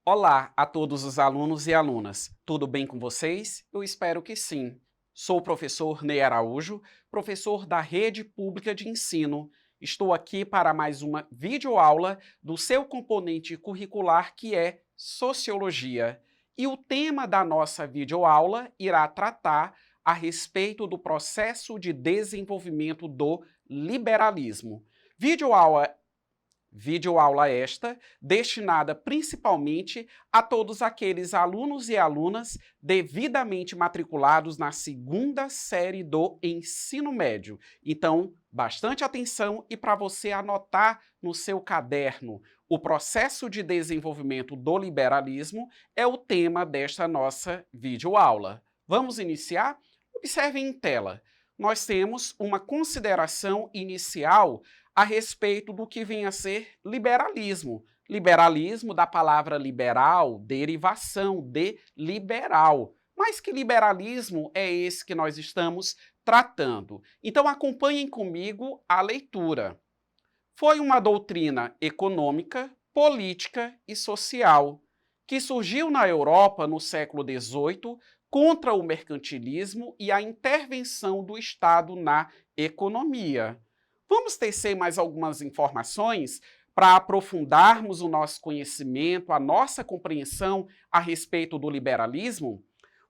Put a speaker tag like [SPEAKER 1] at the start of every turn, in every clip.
[SPEAKER 1] Olá a todos os alunos e alunas. Tudo bem com vocês? Eu espero que sim. Sou o professor Ney Araújo, professor da Rede Pública de Ensino. Estou aqui para mais uma videoaula do seu componente curricular que é Sociologia. E o tema da nossa videoaula irá tratar a respeito do processo de desenvolvimento do liberalismo. Videoaula Videoaula esta destinada principalmente a todos aqueles alunos e alunas devidamente matriculados na segunda série do ensino médio. Então, bastante atenção e para você anotar no seu caderno, o processo de desenvolvimento do liberalismo é o tema desta nossa videoaula. Vamos iniciar? Observem em tela. Nós temos uma consideração inicial a respeito do que vem a ser liberalismo. Liberalismo da palavra liberal, derivação de liberal. Mas que liberalismo é esse que nós estamos tratando? Então acompanhem comigo a leitura. Foi uma doutrina econômica, política e social que surgiu na Europa no século XVIII contra o mercantilismo e a intervenção do Estado na economia. Vamos tecer mais algumas informações para aprofundarmos o nosso conhecimento, a nossa compreensão a respeito do liberalismo?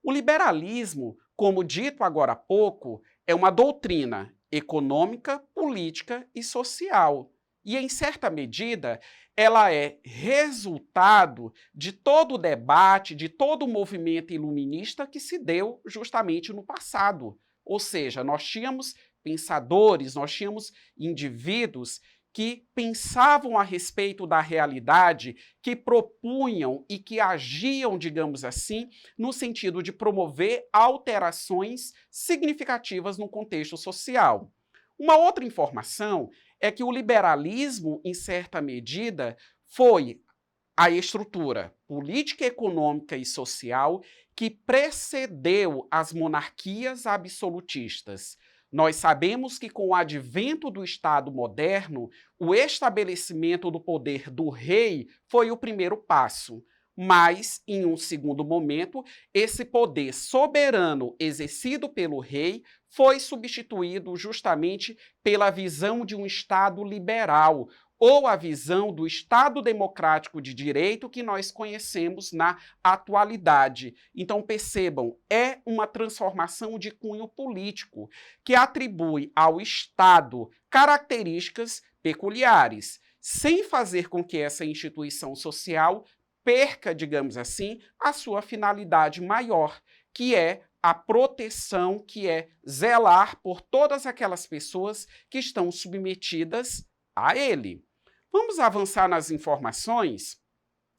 [SPEAKER 1] O liberalismo, como dito agora há pouco, é uma doutrina econômica, política e social. E, em certa medida, ela é resultado de todo o debate, de todo o movimento iluminista que se deu justamente no passado. Ou seja, nós tínhamos pensadores, nós tínhamos indivíduos que pensavam a respeito da realidade, que propunham e que agiam, digamos assim, no sentido de promover alterações significativas no contexto social. Uma outra informação é que o liberalismo, em certa medida, foi a estrutura política, econômica e social que precedeu as monarquias absolutistas. Nós sabemos que, com o advento do Estado moderno, o estabelecimento do poder do rei foi o primeiro passo. Mas, em um segundo momento, esse poder soberano exercido pelo rei foi substituído justamente pela visão de um Estado liberal, ou a visão do Estado democrático de direito que nós conhecemos na atualidade. Então, percebam, é uma transformação de cunho político que atribui ao Estado características peculiares, sem fazer com que essa instituição social perca, digamos assim, a sua finalidade maior, que é a proteção, que é zelar por todas aquelas pessoas que estão submetidas a ele. Vamos avançar nas informações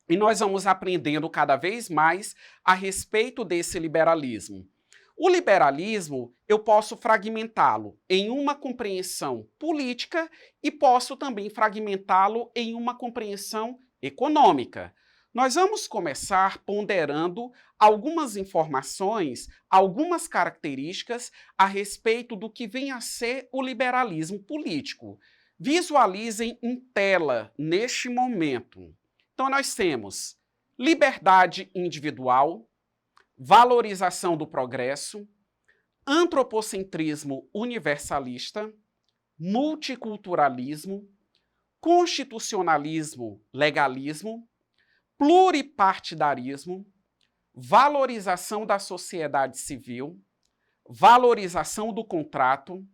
[SPEAKER 1] e nós vamos aprendendo cada vez mais a respeito desse liberalismo. O liberalismo, eu posso fragmentá-lo em uma compreensão política e posso também fragmentá-lo em uma compreensão econômica. Nós vamos começar ponderando algumas informações, algumas características a respeito do que vem a ser o liberalismo político. Visualizem em tela neste momento. Então, nós temos liberdade individual, valorização do progresso, antropocentrismo universalista, multiculturalismo, constitucionalismo, legalismo, pluripartidarismo, valorização da sociedade civil, valorização do contrato,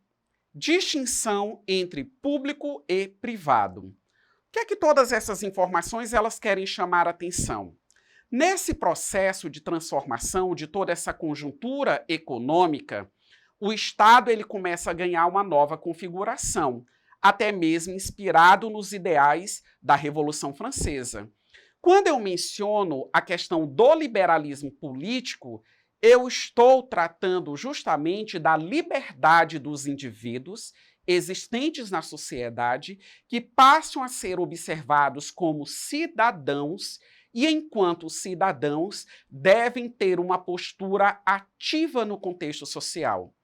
[SPEAKER 1] distinção entre público e privado. O que é que todas essas informações elas querem chamar a atenção? Nesse processo de transformação de toda essa conjuntura econômica, o Estado ele começa a ganhar uma nova configuração, até mesmo inspirado nos ideais da Revolução Francesa. Quando eu menciono a questão do liberalismo político, eu estou tratando justamente da liberdade dos indivíduos existentes na sociedade que passam a ser observados como cidadãos e, enquanto cidadãos, devem ter uma postura ativa no contexto social.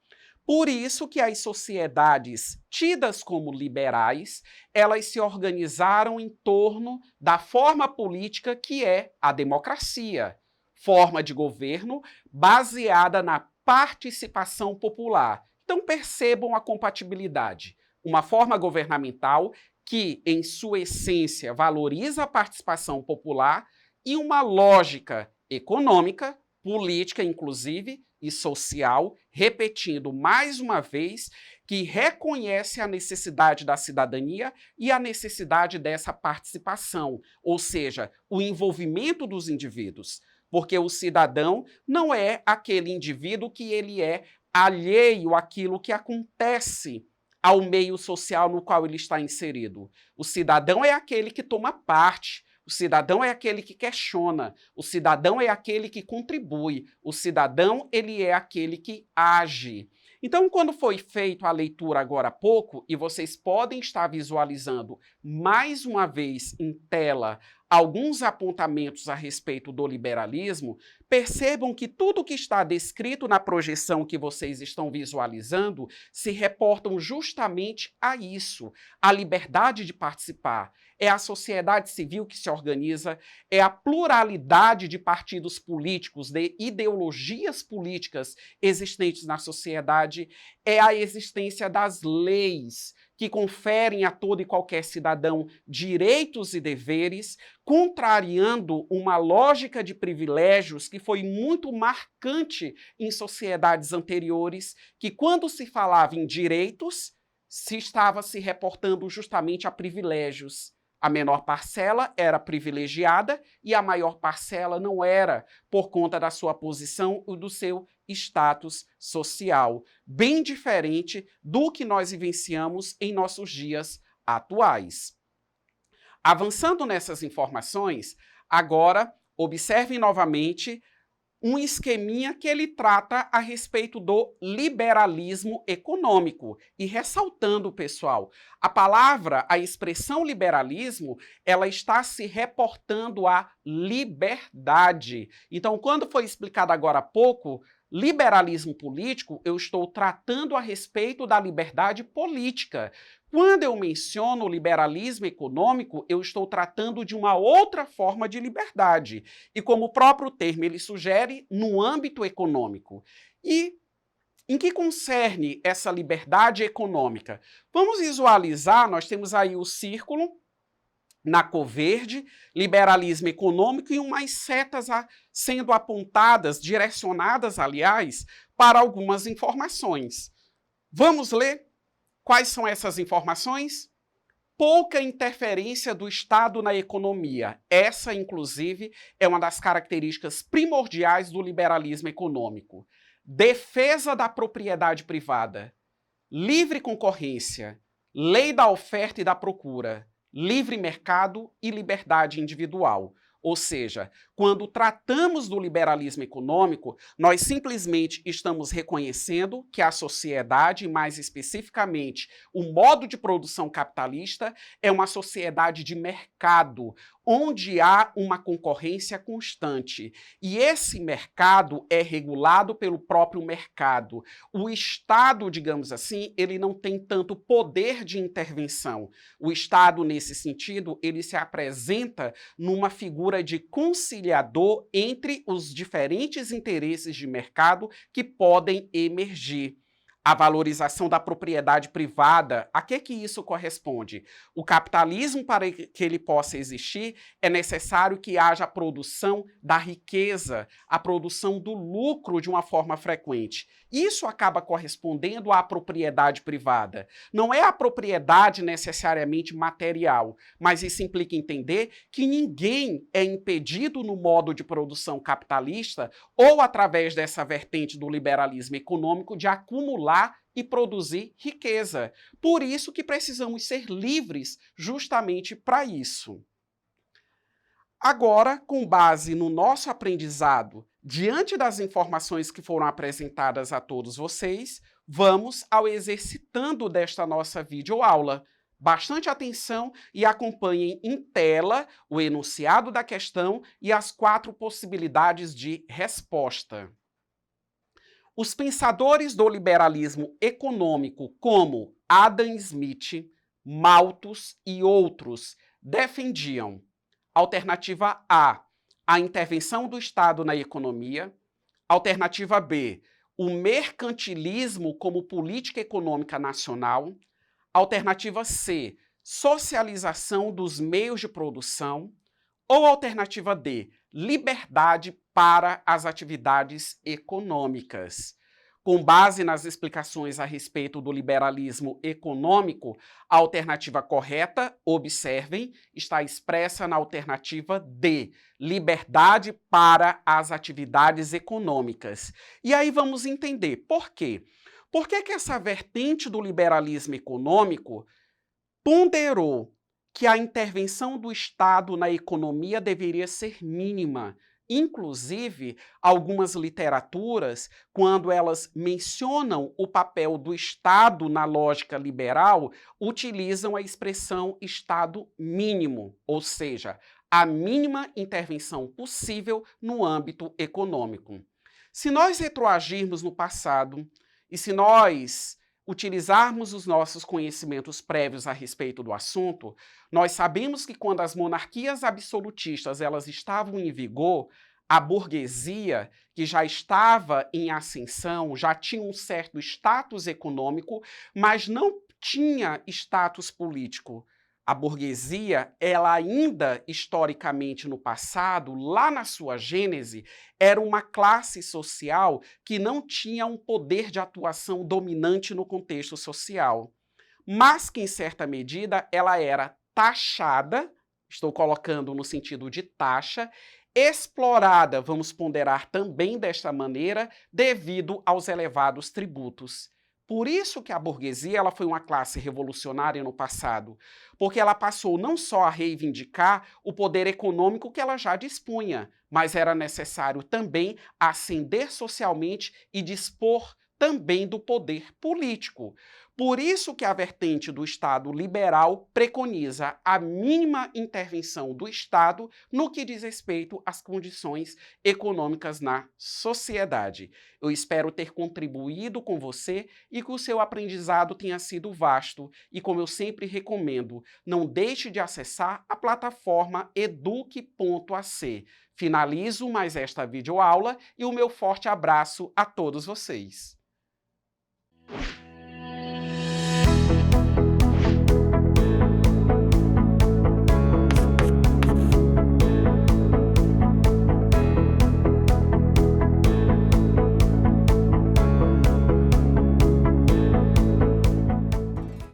[SPEAKER 1] Por isso que as sociedades tidas como liberais, elas se organizaram em torno da forma política que é a democracia, forma de governo baseada na participação popular. Então percebam a compatibilidade. Uma forma governamental que, em sua essência, valoriza a participação popular e uma lógica econômica, política, inclusive, e social, repetindo mais uma vez, que reconhece a necessidade da cidadania e a necessidade dessa participação, ou seja, o envolvimento dos indivíduos. Porque o cidadão não é aquele indivíduo que ele é alheio àquilo que acontece ao meio social no qual ele está inserido. O cidadão é aquele que toma parte, o cidadão é aquele que questiona, o cidadão é aquele que contribui, o cidadão ele é aquele que age. Então, quando foi feita a leitura agora há pouco, e vocês podem estar visualizando mais uma vez em tela alguns apontamentos a respeito do liberalismo, percebam que tudo que está descrito na projeção que vocês estão visualizando se reportam justamente a isso, a liberdade de participar. É a sociedade civil que se organiza, é a pluralidade de partidos políticos, de ideologias políticas existentes na sociedade, é a existência das leis que conferem a todo e qualquer cidadão direitos e deveres, contrariando uma lógica de privilégios que foi muito marcante em sociedades anteriores, que quando se falava em direitos, se estava se reportando justamente a privilégios. A menor parcela era privilegiada e a maior parcela não era, por conta da sua posição ou do seu status social. Bem diferente do que nós vivenciamos em nossos dias atuais. Avançando nessas informações, agora observem novamente um esqueminha que ele trata a respeito do liberalismo econômico. E ressaltando, pessoal, a palavra, a expressão liberalismo, ela está se reportando à liberdade. Então, quando foi explicado agora há pouco, liberalismo político, eu estou tratando a respeito da liberdade política. Quando eu menciono liberalismo econômico, eu estou tratando de uma outra forma de liberdade. E como o próprio termo ele sugere, no âmbito econômico. E em que concerne essa liberdade econômica? Vamos visualizar, nós temos aí o círculo na cor verde, liberalismo econômico e umas setas sendo apontadas, direcionadas, aliás, para algumas informações. Vamos ler? Quais são essas informações? Pouca interferência do Estado na economia. Essa, inclusive, é uma das características primordiais do liberalismo econômico. Defesa da propriedade privada. Livre concorrência. Lei da oferta e da procura. Livre mercado e liberdade individual. Ou seja, quando tratamos do liberalismo econômico, nós simplesmente estamos reconhecendo que a sociedade, mais especificamente o modo de produção capitalista, é uma sociedade de mercado, onde há uma concorrência constante. E esse mercado é regulado pelo próprio mercado. O Estado, digamos assim, ele não tem tanto poder de intervenção. O Estado, nesse sentido, ele se apresenta numa figura de conciliador entre os diferentes interesses de mercado que podem emergir. A valorização da propriedade privada, a que isso corresponde? O capitalismo, para que ele possa existir, é necessário que haja a produção da riqueza, a produção do lucro de uma forma frequente. Isso acaba correspondendo à propriedade privada. Não é a propriedade necessariamente material, mas isso implica entender que ninguém é impedido no modo de produção capitalista ou através dessa vertente do liberalismo econômico de acumular e produzir riqueza. Por isso que precisamos ser livres justamente para isso. Agora, com base no nosso aprendizado, diante das informações que foram apresentadas a todos vocês, vamos ao exercitando desta nossa videoaula. Bastante atenção e acompanhem em tela o enunciado da questão e as 4 possibilidades de resposta. Os pensadores do liberalismo econômico, como Adam Smith, Malthus e outros, defendiam: alternativa A intervenção do Estado na economia; alternativa B, o mercantilismo como política econômica nacional; alternativa C, socialização dos meios de produção; ou alternativa D, liberdade para as atividades econômicas. Com base nas explicações a respeito do liberalismo econômico, a alternativa correta, observem, está expressa na alternativa D, liberdade para as atividades econômicas. E aí vamos entender por quê. Por que essa vertente do liberalismo econômico ponderou que a intervenção do Estado na economia deveria ser mínima? Inclusive, algumas literaturas, quando elas mencionam o papel do Estado na lógica liberal, utilizam a expressão Estado mínimo, ou seja, a mínima intervenção possível no âmbito econômico. Se nós retroagirmos no passado e se nós utilizarmos os nossos conhecimentos prévios a respeito do assunto, nós sabemos que quando as monarquias absolutistas elas estavam em vigor, a burguesia, que já estava em ascensão, já tinha um certo status econômico, mas não tinha status político. A burguesia, ela ainda, historicamente no passado, lá na sua gênese, era uma classe social que não tinha um poder de atuação dominante no contexto social, mas que, em certa medida, ela era taxada, estou colocando no sentido de taxa, explorada, vamos ponderar também desta maneira, devido aos elevados tributos. Por isso que a burguesia ela foi uma classe revolucionária no passado, porque ela passou não só a reivindicar o poder econômico que ela já dispunha, mas era necessário também ascender socialmente e dispor também do poder político. Por isso que a vertente do Estado liberal preconiza a mínima intervenção do Estado no que diz respeito às condições econômicas na sociedade. Eu espero ter contribuído com você e que o seu aprendizado tenha sido vasto e, como eu sempre recomendo, não deixe de acessar a plataforma eduque.ac. Finalizo mais esta videoaula e o meu forte abraço a todos vocês.